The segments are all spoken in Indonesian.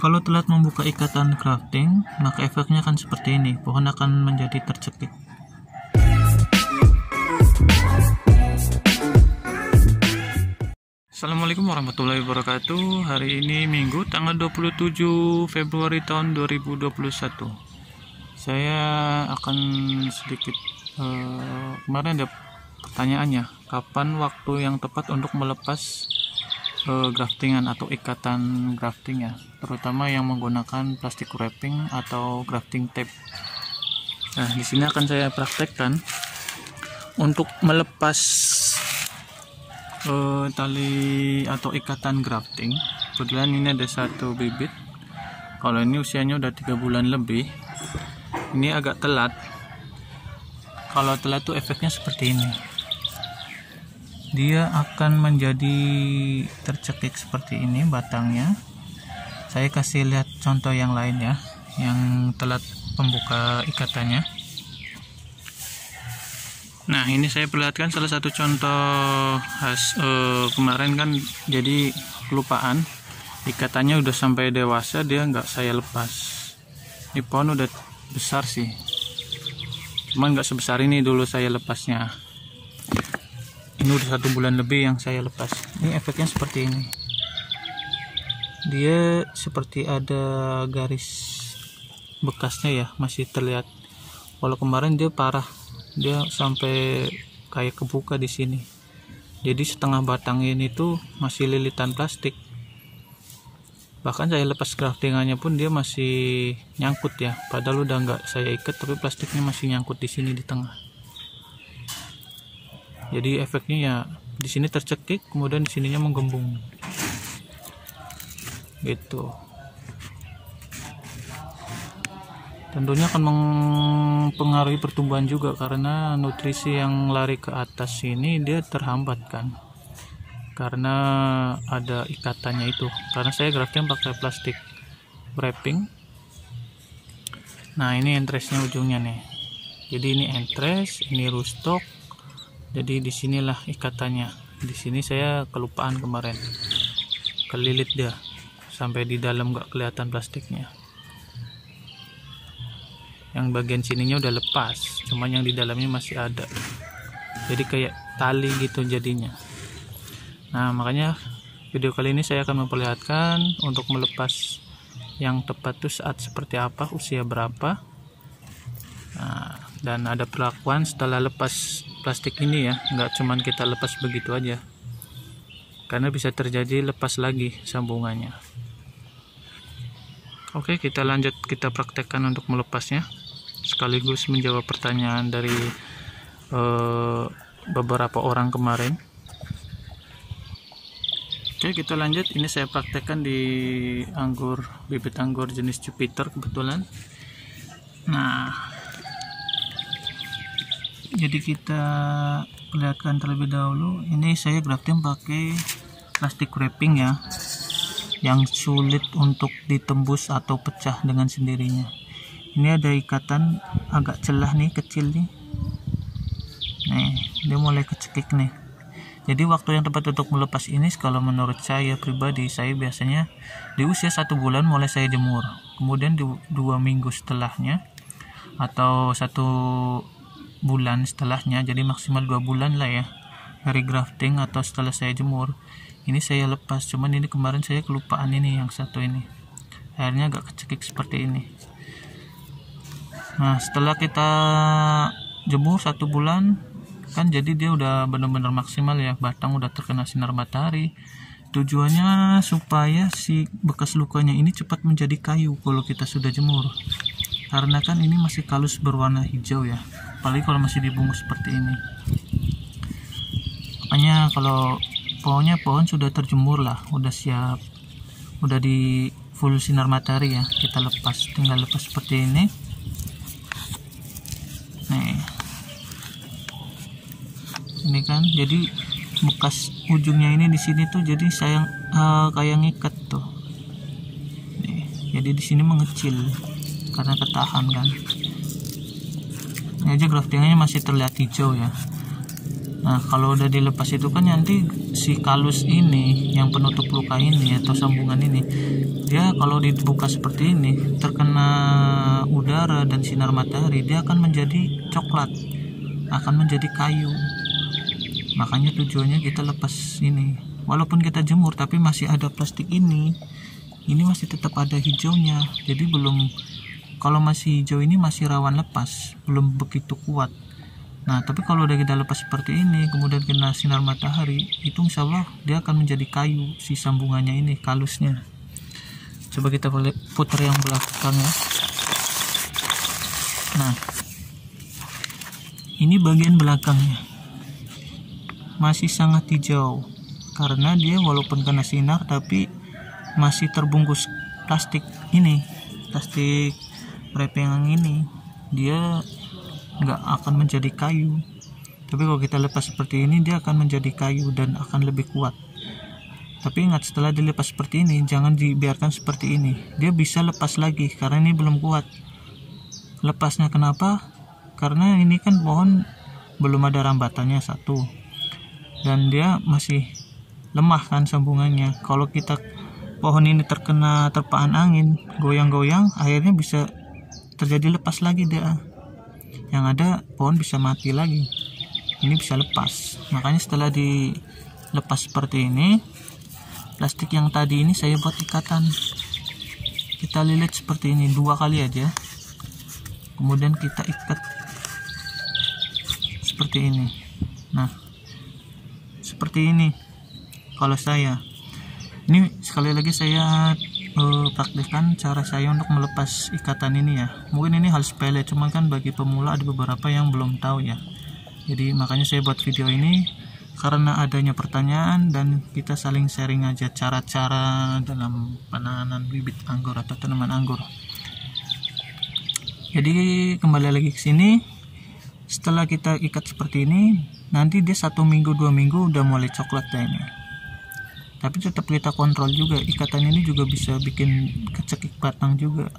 Kalau telat membuka ikatan grafting, maka efeknya akan seperti ini. Pohon akan menjadi tercekik. Assalamualaikum warahmatullahi wabarakatuh. Hari ini Minggu tanggal 27 Februari tahun 2021. Saya akan sedikit kemarin ada pertanyaannya, kapan waktu yang tepat untuk melepas graftingan atau ikatan grafting ya, terutama yang menggunakan plastik wrapping atau grafting tape. Nah, di sini akan saya praktekkan untuk melepas tali atau ikatan grafting. Kebetulan ini ada satu bibit. Kalau ini usianya udah 3 bulan lebih. Ini agak telat. Kalau telat tuh efeknya seperti ini. Dia akan menjadi tercekik seperti ini batangnya. Saya kasih lihat contoh yang lain ya, yang telat pembuka ikatannya. Nah, ini saya perlihatkan salah satu contoh kemarin kan jadi kelupaan, ikatannya udah sampai dewasa dia nggak saya lepas. Ini pohon udah besar sih, cuman nggak sebesar ini dulu saya lepasnya. Ini udah 1 bulan lebih yang saya lepas. Ini efeknya seperti ini. Dia seperti ada garis bekasnya ya, masih terlihat. Kalau kemarin dia parah, dia sampai kayak kebuka di sini. Jadi setengah batang ini tuh masih lilitan plastik. Bahkan saya lepas graftingannya pun dia masih nyangkut ya. Padahal udah nggak saya ikat, tapi plastiknya masih nyangkut di sini di tengah. Jadi efeknya ya di sini tercekik, kemudian di sininya menggembung. Gitu. Tentunya akan mempengaruhi pertumbuhan juga, karena nutrisi yang lari ke atas ini dia terhambat kan, karena ada ikatannya itu. Karena saya grafting pakai plastik wrapping. Nah, ini entresnya ujungnya nih. Jadi ini entres, ini rootstock. Jadi disinilah ikatannya. Di sini saya kelupaan kemarin, kelilit dia sampai di dalam nggak kelihatan plastiknya. Yang bagian sininya udah lepas, cuman yang di dalamnya masih ada. Jadi kayak tali gitu jadinya. Nah, makanya video kali ini saya akan memperlihatkan untuk melepas yang tepat tuh saat seperti apa, usia berapa. Nah, dan ada perlakuan setelah lepas plastik ini ya, nggak cuman kita lepas begitu aja, karena bisa terjadi lepas lagi sambungannya. Oke, kita lanjut, kita praktekkan untuk melepasnya, sekaligus menjawab pertanyaan dari beberapa orang kemarin. Oke, kita lanjut. Ini saya praktekkan di anggur, bibit anggur jenis Jupiter kebetulan. Nah, jadi kita perlihatkan terlebih dahulu. Ini saya grafting pakai plastik wrapping ya, yang sulit untuk ditembus atau pecah dengan sendirinya. Ini ada ikatan agak celah nih, kecil nih. Nih, dia mulai kecekik nih. Jadi waktu yang tepat untuk melepas ini, kalau menurut saya pribadi, saya biasanya di usia 1 bulan mulai saya jemur. Kemudian di 2 minggu setelahnya atau 1 bulan setelahnya, jadi maksimal 2 bulan lah ya dari grafting atau setelah saya jemur, ini saya lepas. Cuman ini kemarin saya kelupaan ini, yang satu ini akhirnya agak kecekik seperti ini. Nah, setelah kita jemur 1 bulan kan, jadi dia udah benar-benar maksimal ya, batang udah terkena sinar matahari. Tujuannya supaya si bekas lukanya ini cepat menjadi kayu kalau kita sudah jemur, karena kan ini masih kalus berwarna hijau ya, apalagi kalau masih dibungkus seperti ini. Makanya kalau pohon sudah terjemur lah, udah siap, udah di full sinar matahari ya, kita lepas, tinggal lepas seperti ini. Nih, ini kan jadi bekas ujungnya ini di sini tuh, jadi saya kayak ngikat tuh. Nih, jadi di sini mengecil karena ketahan kan. Ini aja graftingannya masih terlihat hijau ya. Nah, kalau udah dilepas itu kan nanti si kalus ini yang penutup luka ini atau sambungan ini, dia kalau dibuka seperti ini terkena udara dan sinar matahari, dia akan menjadi coklat, akan menjadi kayu. Makanya tujuannya kita lepas ini. Walaupun kita jemur tapi masih ada plastik ini masih tetap ada hijaunya. Jadi belum, kalau masih hijau ini masih rawan lepas, belum begitu kuat. Nah, tapi kalau udah kita lepas seperti ini, kemudian kena sinar matahari, itu insya Allah dia akan menjadi kayu, si sambungannya ini, kalusnya. Coba kita putar yang belakang ya. Nah, ini bagian belakangnya masih sangat hijau, karena dia walaupun kena sinar tapi masih terbungkus plastik ini, plastik wrapping yang ini, dia nggak akan menjadi kayu. Tapi kalau kita lepas seperti ini, dia akan menjadi kayu dan akan lebih kuat. Tapi ingat, setelah dilepas seperti ini jangan dibiarkan seperti ini, dia bisa lepas lagi karena ini belum kuat. Lepasnya kenapa? Karena ini kan pohon belum ada rambatannya satu, dan dia masih lemah kan sambungannya. Kalau kita pohon ini terpaan angin, goyang-goyang, akhirnya bisa terjadi lepas lagi dia. Yang ada pohon bisa mati lagi, ini bisa lepas. Makanya setelah dilepas seperti ini, plastik yang tadi ini saya buat ikatan, kita lilit seperti ini 2 kali aja, kemudian kita ikat seperti ini. Nah, seperti ini kalau saya ini. Sekali lagi saya praktekkan cara saya untuk melepas ikatan ini ya. Mungkin ini hal sepele, cuman kan bagi pemula ada beberapa yang belum tahu ya. Jadi makanya saya buat video ini karena adanya pertanyaan dan kita saling sharing aja cara-cara dalam penanaman bibit anggur atau tanaman anggur. Jadi kembali lagi ke sini, setelah kita ikat seperti ini, nanti dia 1 minggu 2 minggu udah mulai coklat ya ini. Tapi tetap kita kontrol juga, ikatan ini juga bisa bikin kecekik batang juga.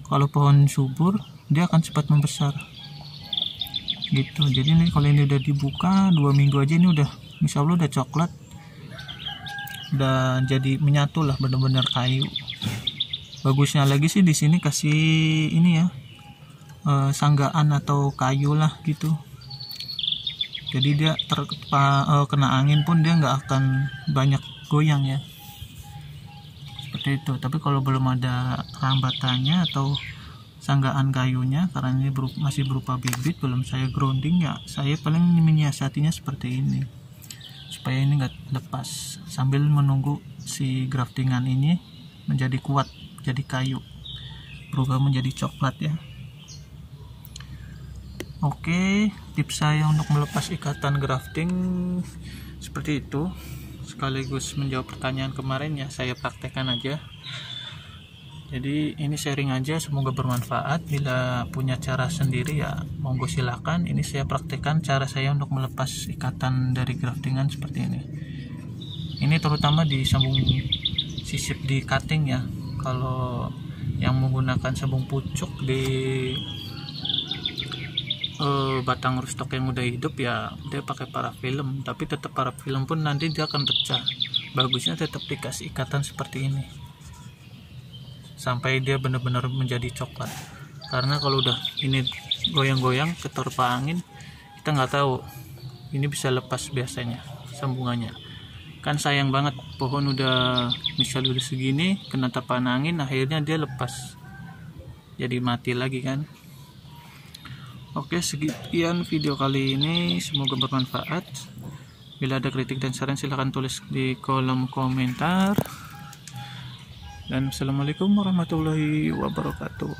Kalau pohon subur, dia akan cepat membesar gitu. Jadi ini kalau ini udah dibuka 2 minggu aja, ini udah insya Allah udah coklat, udah jadi menyatu lah, benar-benar kayu. Bagusnya lagi sih di sini kasih ini ya, sanggaan atau kayu lah gitu. Jadi dia kena angin pun dia nggak akan banyak goyang ya, seperti itu. Tapi kalau belum ada rambatannya atau sanggaan kayunya, karena ini masih berupa bibit, belum saya grounding ya, saya paling menyiasatinya seperti ini supaya ini nggak lepas, sambil menunggu si graftingan ini menjadi kuat, jadi kayu, berubah menjadi coklat ya. Oke, tips saya untuk melepas ikatan grafting seperti itu, sekaligus menjawab pertanyaan kemarin ya, saya praktekkan aja. Jadi ini sharing aja, semoga bermanfaat. Bila punya cara sendiri ya monggo silakan. Ini saya praktekkan cara saya untuk melepas ikatan dari graftingan seperti ini. Ini terutama di sambung sisip di cutting ya. Kalau yang menggunakan sambung pucuk di batang rootstock yang udah hidup ya dia pakai parafilm, tapi tetap parafilm pun nanti dia akan pecah. Bagusnya tetap dikasih ikatan seperti ini sampai dia benar-benar menjadi coklat. Karena kalau udah ini goyang-goyang keterpa angin, kita nggak tahu ini bisa lepas biasanya sambungannya. Kan sayang banget, pohon udah misalnya udah segini kena terpaan angin, akhirnya dia lepas jadi mati lagi kan. Oke, sekian video kali ini, semoga bermanfaat. Bila ada kritik dan saran silahkan tulis di kolom komentar. Dan assalamualaikum warahmatullahi wabarakatuh.